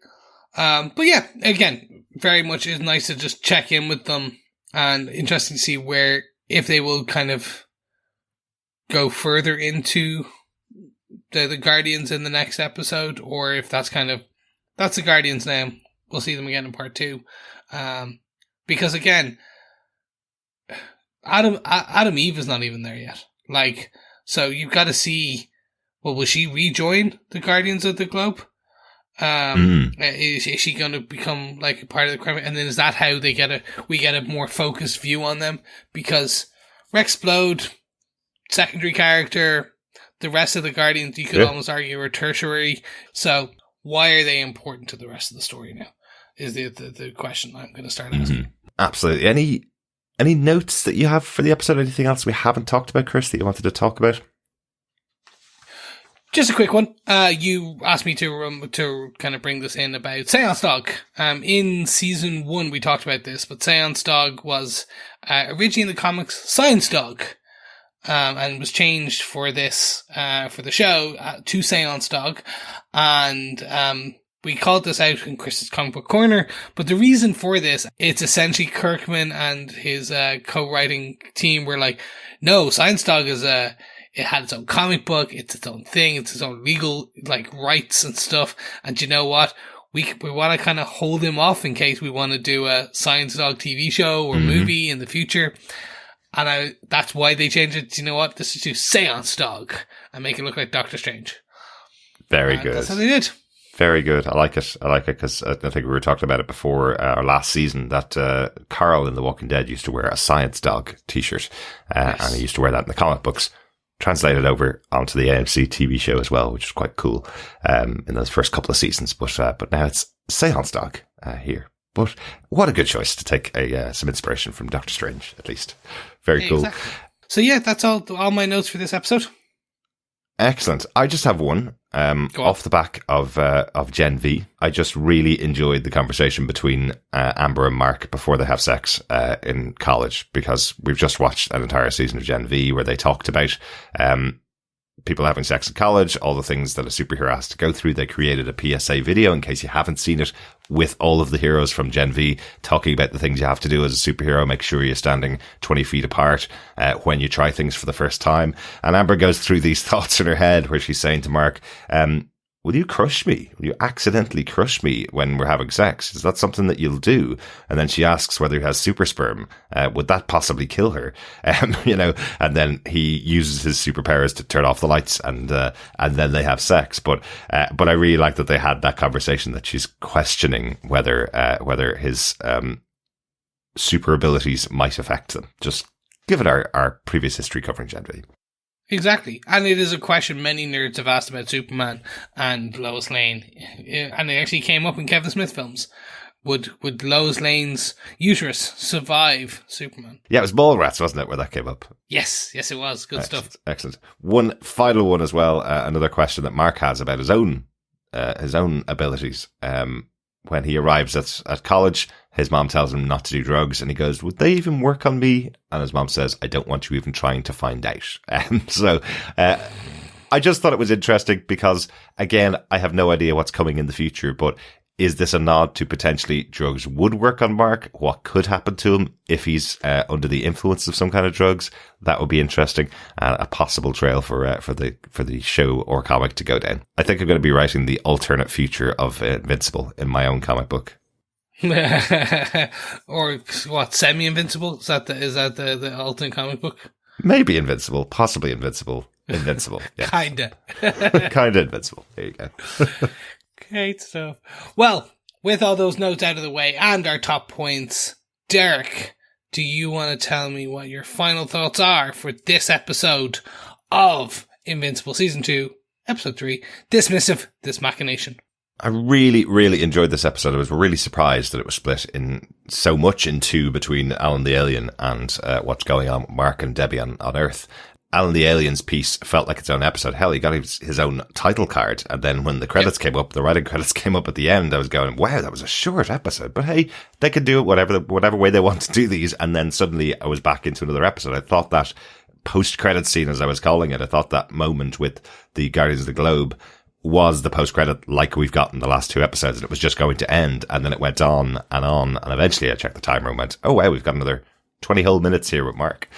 But yeah, again, very much is nice to just check in with them, and interesting to see if they will kind of go further into the Guardians in the next episode, or if that's the Guardians now. We'll see them again in part 2. Because again, Adam Eve is not even there yet. Like, so you've got to see, well, will she rejoin the Guardians of the Globe? Is she going to become like a part of the crime? And then is that how we get a more focused view on them? Because Rexplode, secondary character, the rest of the Guardians, you could almost argue are tertiary. So why are they important to the rest of the story now? Is the question I'm going to start asking. Absolutely. Any notes that you have for the episode? Anything else we haven't talked about, Chris, that you wanted to talk about? Just a quick one. You asked me to kind of bring this in about Séance Dog. In season 1, we talked about this, but Séance Dog was originally in the comics Science Dog, and was changed for this for the show to Séance Dog, and we called this out in Chris's Comic Book Corner, but the reason for this, it's essentially Kirkman and his co-writing team were like, no, Science Dog it had its own comic book, it's its own thing, it's its own legal rights and stuff, and you know what? We want to kind of hold him off in case we want to do a Science Dog TV show or movie in the future. And that's why they changed it. You know what? This is to Séance Dog and make it look like Doctor Strange. Very good. That's how they did. Very good. I like it because I think we were talking about it before our last season that Carl in The Walking Dead used to wear a Science Dog t-shirt, and he used to wear that in the comic books. Translated over onto the AMC TV show as well, which is quite cool in those first couple of seasons. But now it's Séance Dog here. But what a good choice to take some inspiration from Doctor Strange, at least. Very cool. Exactly. So yeah, that's all my notes for this episode. Excellent. I just have one off the back of Gen V. I just really enjoyed the conversation between Amber and Mark before they have sex in college, because we've just watched an entire season of Gen V where they talked about people having sex in college, all the things that a superhero has to go through. They created a PSA video, in case you haven't seen it, with all of the heroes from Gen V talking about the things you have to do as a superhero. Make sure you're standing 20 feet apart when you try things for the first time. And Amber goes through these thoughts in her head where she's saying to Mark, will you crush me? Will you accidentally crush me when we're having sex? Is that something that you'll do? And then she asks whether he has super sperm. Would that possibly kill her? And then he uses his superpowers to turn off the lights, and then they have sex. But I really like that they had that conversation, that she's questioning whether his super abilities might affect them. Just given our previous history covering Gen. Exactly. And it is a question many nerds have asked about Superman and Lois Lane. And it actually came up in Kevin Smith films. Would Lois Lane's uterus survive Superman? Yeah, it was Mallrats, wasn't it, where that came up? Yes, it was. Good stuff. Excellent. One final one as well, another question that Mark has about his own abilities. When he arrives at college, his mom tells him not to do drugs, and he goes, would they even work on me? And his mom says, I don't want you even trying to find out. I just thought it was interesting because, again, I have no idea what's coming in the future, but is this a nod to potentially drugs would work on Mark? What could happen to him if he's under the influence of some kind of drugs? That would be interesting, and a possible trail for the show or comic to go down. I think I'm going to be writing the alternate future of Invincible in my own comic book. Or what? Semi-invincible? Is that the alternate comic book? Maybe invincible, possibly invincible. Invincible, yeah. Kinda Invincible. There you go. Great stuff. Well, with all those notes out of the way and our top points, Derek, do you want to tell me what your final thoughts are for this episode of Invincible Season 2, Episode 3, This Missive, This Machination? I really, really enjoyed this episode. I was really surprised that it was split in so much in two between Alan the Alien and what's going on with Mark and Debbie on Earth. Alan the Alien's piece felt like its own episode. Hell, he got his own title card. And then when the credits came up, the writing credits came up at the end, I was going, wow, that was a short episode. But hey, they could do it whatever way they want to do these. And then suddenly I was back into another episode. I thought that post-credit scene, as I was calling it, I thought that moment with the Guardians of the Globe was the post-credit like we've gotten the last two episodes. And it was just going to end. And then it went on. And eventually I checked the timer and went, oh wow, we've got another 20 whole minutes here with Mark.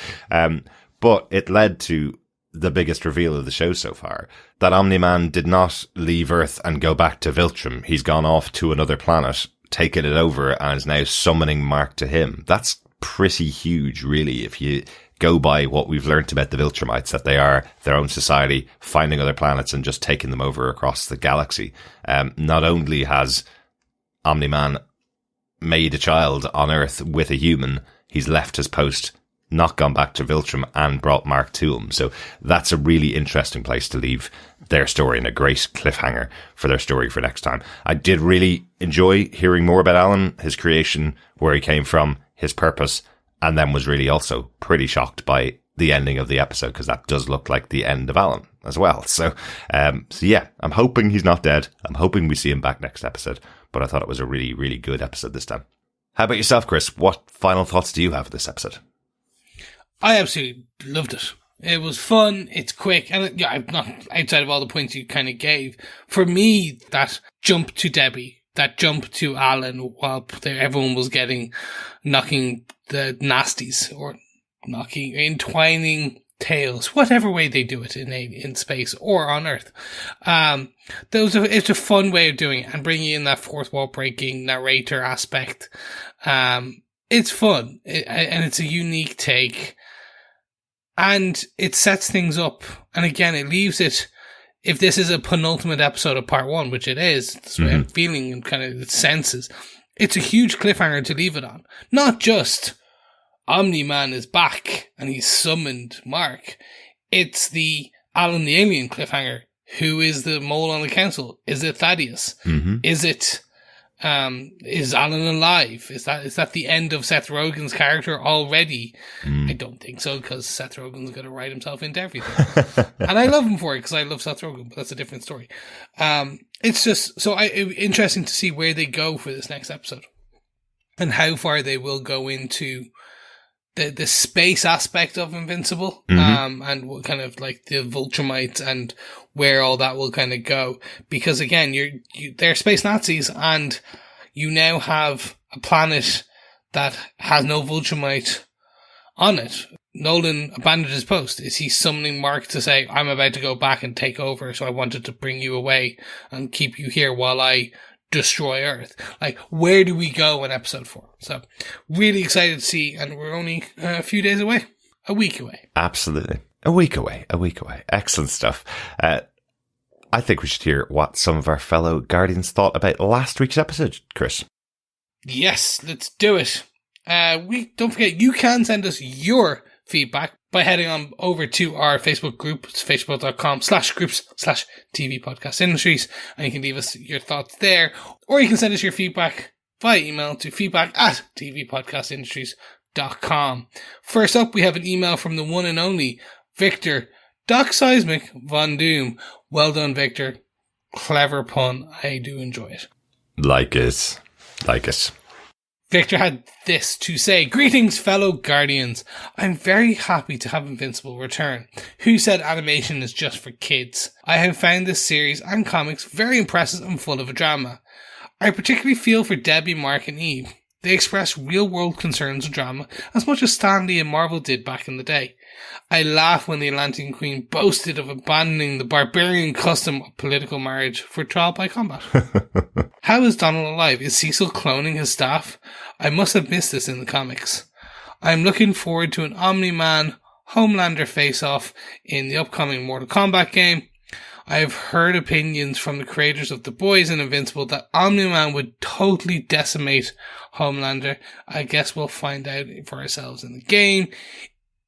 But it led to the biggest reveal of the show so far, that Omni-Man did not leave Earth and go back to Viltrum. He's gone off to another planet, taken it over, and is now summoning Mark to him. That's pretty huge, really, if you go by what we've learned about the Viltrumites, that they are their own society, finding other planets and just taking them over across the galaxy. Not only has Omni-Man made a child on Earth with a human, he's left his post, not gone back to Viltrum, and brought Mark to him. So that's a really interesting place to leave their story, and a great cliffhanger for their story for next time. I did really enjoy hearing more about Alan, his creation, where he came from, his purpose, and then was really also pretty shocked by the ending of the episode, because that does look like the end of Alan as well. So yeah, I'm hoping he's not dead. I'm hoping we see him back next episode, but I thought it was a really, really good episode this time. How about yourself, Chris? What final thoughts do you have of this episode? I absolutely loved it. It was fun, it's quick, and I'm not outside of all the points you kind of gave. For me, that jump to Debbie, that jump to Alan while everyone was knocking the nasties, or entwining tails, whatever way they do it in space or on Earth. It's a fun way of doing it, and bringing in that fourth wall breaking narrator aspect. It's fun, and it's a unique take. And it sets things up. And again, it leaves it, if this is a penultimate episode of part one, which it is, that's the way I'm feeling and kind of the senses, it's a huge cliffhanger to leave it on. Not just Omni-Man is back and he's summoned Mark. It's the Alan the Alien cliffhanger. Who is the mole on the council? Is it Thaedus? Is it... is Alan alive? Is that the end of Seth Rogen's character already? I don't think so, because Seth Rogen's going to write himself into everything. And I love him for it, because I love Seth Rogen, but that's a different story. It's just so interesting to see where they go for this next episode, and how far they will go into the space aspect of Invincible, and what kind of like the Viltrumites and where all that will kind of go. Because again, they're space Nazis, and you now have a planet that has no Viltrumite on it. Nolan abandoned his post? Is he summoning Mark to say, I'm about to go back and take over, so I wanted to bring you away and keep you here while I destroy Earth? Like, where do we go in episode 4? So, really excited to see, and we're only a few days away. A week away. Absolutely. A week away. Excellent stuff. I think we should hear what some of our fellow Guardians thought about last week's episode, Chris. Yes, let's do it. Don't forget, you can send us your feedback by heading on over to our Facebook group. It's facebook.com/groups/TV Podcast Industries, and you can leave us your thoughts there, or you can send us your feedback via email to feedback@tvpodcastindustries.com. First up, we have an email from the one and only Victor Doc Seismic Von Doom. Well done, Victor. Clever pun. I do enjoy it. Like it. Victor had this to say: Greetings, fellow Guardians. I'm very happy to have Invincible return. Who said animation is just for kids? I have found this series and comics very impressive and full of a drama. I particularly feel for Debbie, Mark, and Eve. They express real-world concerns and drama as much as Stan Lee and Marvel did back in the day. I laugh when the Atlantean Queen boasted of abandoning the barbarian custom of political marriage for trial by combat. How is Donald alive? Is Cecil cloning his staff? I must have missed this in the comics. I'm looking forward to an Omni-Man Homelander face-off in the upcoming Mortal Kombat game. I have heard opinions from the creators of The Boys and Invincible that Omni-Man would totally decimate Homelander. I guess we'll find out for ourselves in the game.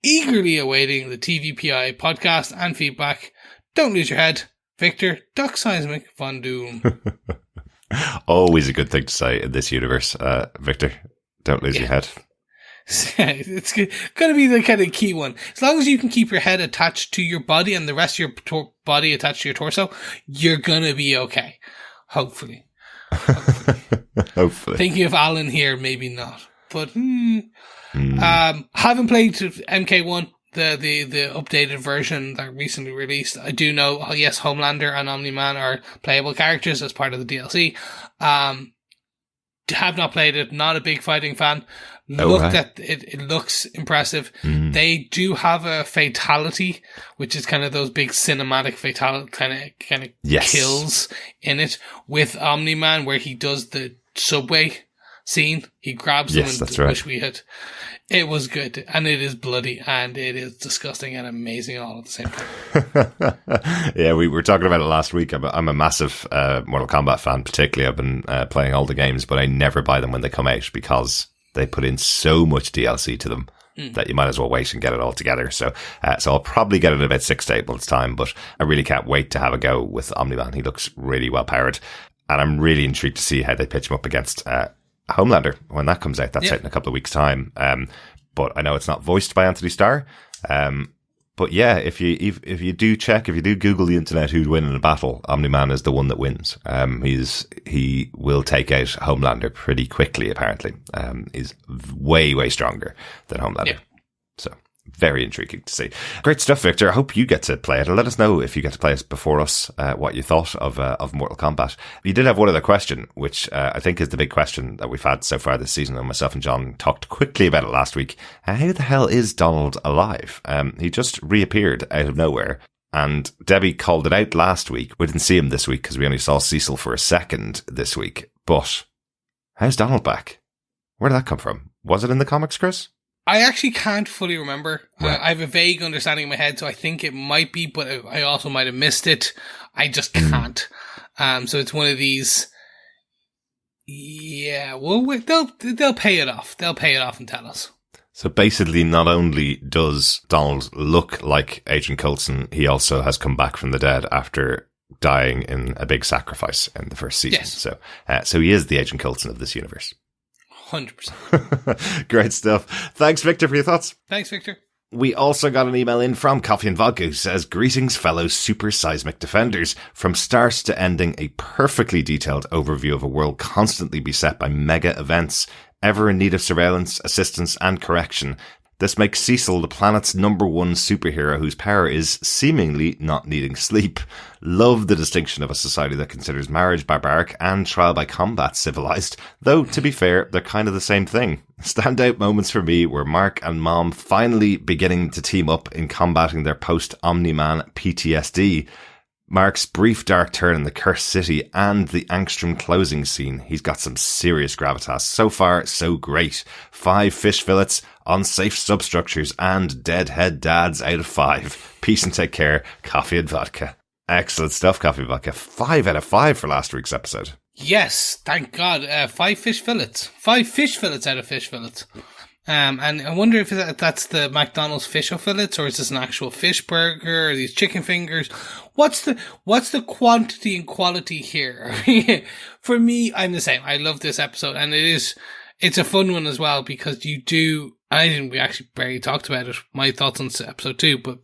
Eagerly awaiting the TVPI podcast and feedback. Don't lose your head. Victor, Doc Seismic Von Doom. Always a good thing to say in this universe, Victor. Don't lose your head. It's going to be the kind of key one. As long as you can keep your head attached to your body and the rest of your body attached to your torso, you're going to be okay. Hopefully. Hopefully. Thinking of Alan here, maybe not. But, haven't played MK1, the updated version that recently released. I do know, yes, Homelander and Omni-Man are playable characters as part of the DLC. Have not played it, not a big fighting fan. Looked at it, it looks impressive. They do have a fatality, which is kind of those big cinematic fatality kind of kills in it with Omni-Man, where he does the subway scene. He grabs them and that's right. Wish we had. It was good, and it is bloody, and it is disgusting and amazing all at the same time. Yeah, we were talking about it last week. I'm a massive Mortal Kombat fan, particularly. I've been playing all the games, but I never buy them when they come out because they put in so much DLC to them that you might as well wait and get it all together. So I'll probably get it in about 6 to 8 months' time, but I really can't wait to have a go with Omni-Man. He looks really well powered, and I'm really intrigued to see how they pitch him up against Homelander when that comes out. That's out in a couple of weeks' time. But I know it's not voiced by Anthony Starr. But yeah, if you do Google the internet who'd win in a battle, Omni-Man is the one that wins. He will take out Homelander pretty quickly, apparently. He's way, way stronger than Homelander. Yeah. So very intriguing to see. Great stuff, Victor. I hope you get to play it. And let us know if you get to play it before us, what you thought of Mortal Kombat. You did have one other question, which I think is the big question that we've had so far this season. And myself and John talked quickly about it last week. How the hell is Donald alive? He just reappeared out of nowhere. And Debbie called it out last week. We didn't see him this week because we only saw Cecil for a second this week. But how's Donald back? Where did that come from? Was it in the comics, Chris? I actually can't fully remember. Right. I have a vague understanding in my head, so I think it might be, but I also might have missed it. I just can't. So it's one of these. Yeah, well, they'll pay it off. They'll pay it off and tell us. So basically, not only does Donald look like Agent Coulson, he also has come back from the dead after dying in a big sacrifice in the first season. Yes. So he is the Agent Coulson of this universe. 100%. Great stuff. Thanks, Victor, for your thoughts. Thanks, Victor. We also got an email in from Coffee and Vodka who says, greetings, fellow super seismic defenders. From start to ending, a perfectly detailed overview of a world constantly beset by mega events, ever in need of surveillance, assistance, and correction. This makes Cecil the planet's number one superhero whose power is seemingly not needing sleep. Love the distinction of a society that considers marriage barbaric and trial by combat civilized, though, to be fair, they're kind of the same thing. Standout moments for me were Mark and Mom finally beginning to team up in combating their post-Omni-Man PTSD. Mark's brief dark turn in the Cursed City and the Angstrom closing scene. He's got some serious gravitas. So far, so great. 5 fish fillets, unsafe substructures, and deadhead dads out of 5. Peace and take care. Coffee and vodka. Excellent stuff, Coffee and vodka. 5 out of 5 for last week's episode. Yes, thank God. 5 fish fillets. 5 fish fillets out of fish fillets. And I wonder if that's the McDonald's fish fillets, or is this an actual fish burger, or these chicken fingers? What's the quantity and quality here? For me, I'm the same. I love this episode, and it's a fun one as well, because we actually barely talked about it, my thoughts on episode 2, but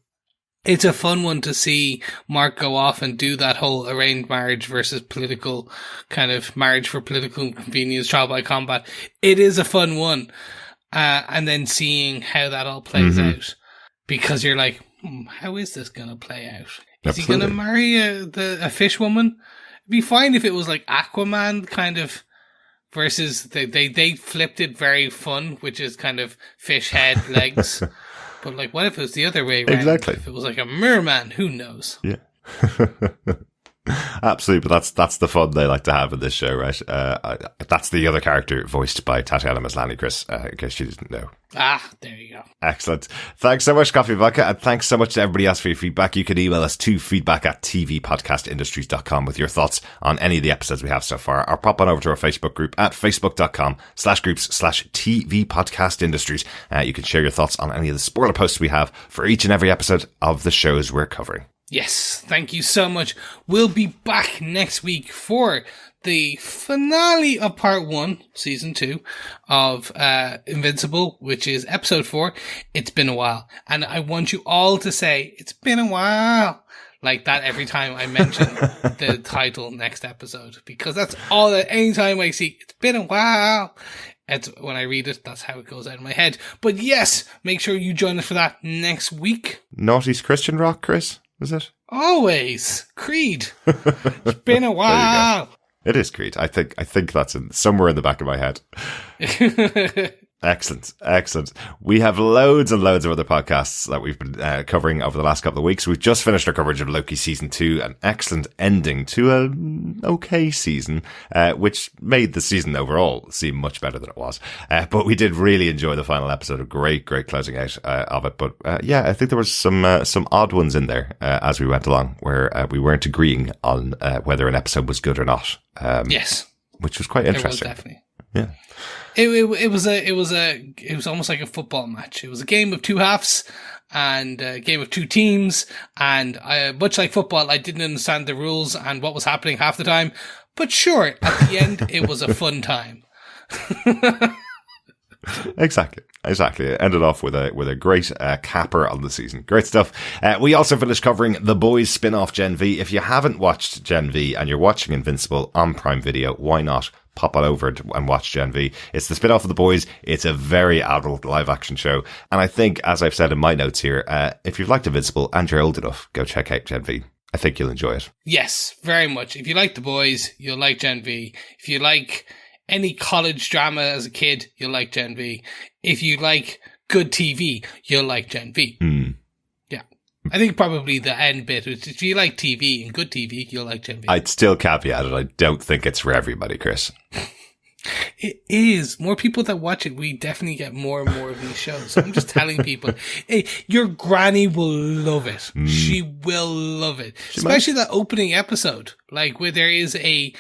it's a fun one to see Mark go off and do that whole arranged marriage versus political kind of marriage for political convenience, trial by combat. It is a fun one. And then seeing how that all plays out, because you're like, how is this going to play out? Is he going to marry a fish woman? It'd be fine if it was like Aquaman kind of versus they flipped it very fun, which is kind of fish head legs. But like, what if it was the other way around? Exactly. If it was like a merman, who knows? Yeah. Absolutely, but that's the fun they like to have in this show, right? That's the other character voiced by Tatiana Maslany, Chris, in case you didn't know. There you go. Excellent. Thanks so much, Coffee Vodka, and thanks so much to everybody else for your feedback. You can email us to feedback@tvpodcastindustries.com with your thoughts on any of the episodes we have so far, or pop on over to our Facebook group at facebook.com/groups/tvpodcastindustries. You can share your thoughts on any of the spoiler posts we have for each and every episode of the shows we're covering. Yes, thank you so much. We'll be back next week for the finale of part 1, season 2 of Invincible, which is episode 4. It's been a while. And I want you all to say, it's been a while, like that every time I mention the title next episode. Because that's all that anytime I see, it's been a while. It's when I read it, that's how it goes out of my head. But yes, make sure you join us for that next week. Naughty's Christian rock, Chris? Is it? Always. Creed. It's been a while. It is Creed. I think that's somewhere in the back of my head. Excellent. We have loads and loads of other podcasts that we've been covering over the last couple of weeks. We've just finished our coverage of Loki Season 2, an excellent ending to an okay season, which made the season overall seem much better than it was. But we did really enjoy the final episode. A great closing out of it. But yeah, I think there was some odd ones in there as we went along, where we weren't agreeing on whether an episode was good or not. Yes. Which was quite interesting. There was definitely. Yeah. It was almost like a football match. It was a game of two halves and a game of two teams. And much like football, I didn't understand the rules and what was happening half the time. But sure, at the end, it was a fun time. Exactly. It ended off with a great capper on the season. Great stuff. We also finished covering The Boys spin-off Gen V. If you haven't watched Gen V and you're watching Invincible on Prime Video, why not pop on over and watch Gen V? It's the spin-off of The Boys. It's a very adult live-action show. And I think, as I've said in my notes here, if you've liked Invincible and you're old enough, go check out Gen V. I think you'll enjoy it. Yes, very much. If you like The Boys, you'll like Gen V. If you like any college drama as a kid, you'll like Gen V. If you like good TV, you'll like Gen V. Yeah. I think probably the end bit is if you like TV and good TV, you'll like Gen V. I'd still caveat it. I don't think it's for everybody, Chris. It is. More people that watch it, we definitely get more and more of these shows. I'm just telling people, hey, your granny will love it. She will love it. Especially that opening episode, like where there is a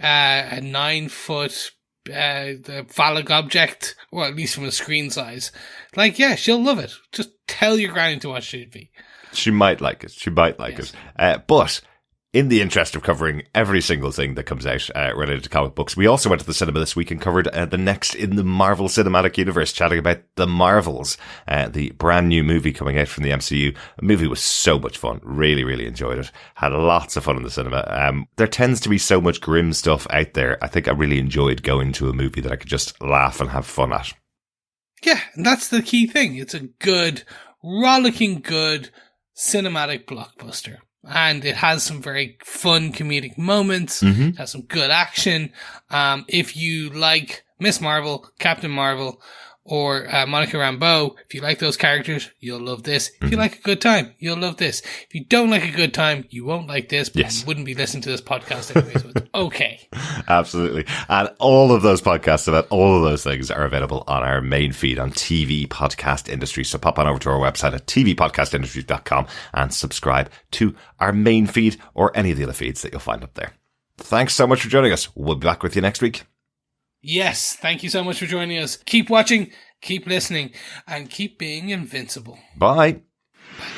9-foot the phallic object, or at least from a screen size. Like, yeah, she'll love it. Just tell your granny to watch TV. She might like it. Yes. But in the interest of covering every single thing that comes out related to comic books, we also went to the cinema this week and covered the next in the Marvel Cinematic Universe, chatting about The Marvels, the brand new movie coming out from the MCU. The movie was so much fun. Really enjoyed it. Had lots of fun in the cinema. There tends to be so much grim stuff out there. I think I really enjoyed going to a movie that I could just laugh and have fun at. Yeah, and that's the key thing. It's a good, rollicking good cinematic blockbuster. And it has some very fun comedic moments. It has some good action. If you like Miss Marvel, Captain Marvel, or Monica Rambeau, if you like those characters, you'll love this. If you like a good time, you'll love this. If you don't like a good time, you won't like this, but you wouldn't be listening to this podcast anyway, so it's okay. Absolutely. And all of those podcasts about all of those things are available on our main feed on TV Podcast Industry. So pop on over to our website at tvpodcastindustry.com and subscribe to our main feed or any of the other feeds that you'll find up there. Thanks so much for joining us. We'll be back with you next week. Yes, thank you so much for joining us. Keep watching, keep listening, and keep being invincible. Bye. Bye.